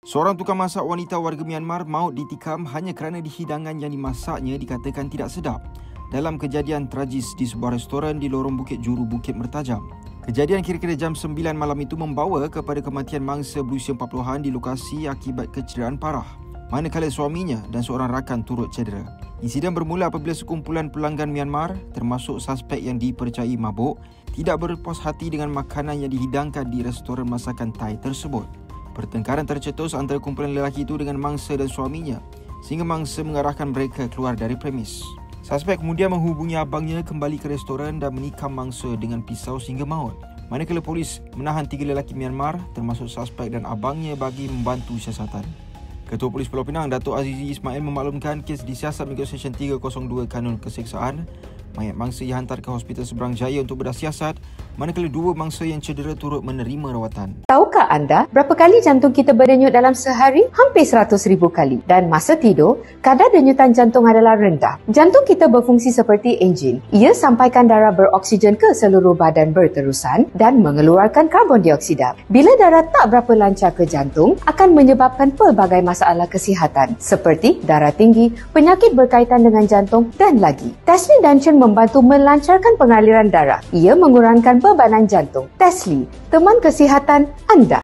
Seorang tukang masak wanita warga Myanmar maut ditikam hanya kerana hidangan yang dimasaknya dikatakan tidak sedap dalam kejadian tragis di sebuah restoran di lorong Bukit Juru, Bukit Mertajam. Kejadian kira-kira jam 9 malam itu membawa kepada kematian mangsa berusia 40-an di lokasi akibat kecederaan parah, manakala suaminya dan seorang rakan turut cedera. Insiden bermula apabila sekumpulan pelanggan Myanmar, termasuk suspek yang dipercayai mabuk, tidak berpuas hati dengan makanan yang dihidangkan di restoran masakan Thai tersebut. Pertengkaran tercetus antara kumpulan lelaki itu dengan mangsa dan suaminya sehingga mangsa mengarahkan mereka keluar dari premis. Suspek kemudian menghubungi abangnya kembali ke restoran dan menikam mangsa dengan pisau sehingga maut. Manakala polis menahan 3 lelaki Myanmar termasuk suspek dan abangnya bagi membantu siasatan. Ketua Polis Pulau Pinang, Datuk Azizi Ismail memaklumkan kes disiasat mengikut Seksyen 302 Kanun Keseksaan. Mayat mangsa dihantar ke Hospital Seberang Jaya untuk bedah siasat, manakala 2 mangsa yang cedera turut menerima rawatan. Tahukah anda berapa kali jantung kita berdenyut dalam sehari? Hampir 100,000 kali. Dan masa tidur, kadar denyutan jantung adalah rendah. Jantung kita berfungsi seperti enjin. Ia sampaikan darah beroksigen ke seluruh badan berterusan dan mengeluarkan karbon dioksida. Bila darah tak berapa lancar ke jantung, akan menyebabkan pelbagai masalah kesihatan seperti darah tinggi, penyakit berkaitan dengan jantung dan lagi. Tesli Dancun membantu melancarkan pengaliran darah. Ia mengurangkan bebanan jantung. Tesli, teman kesihatan anda.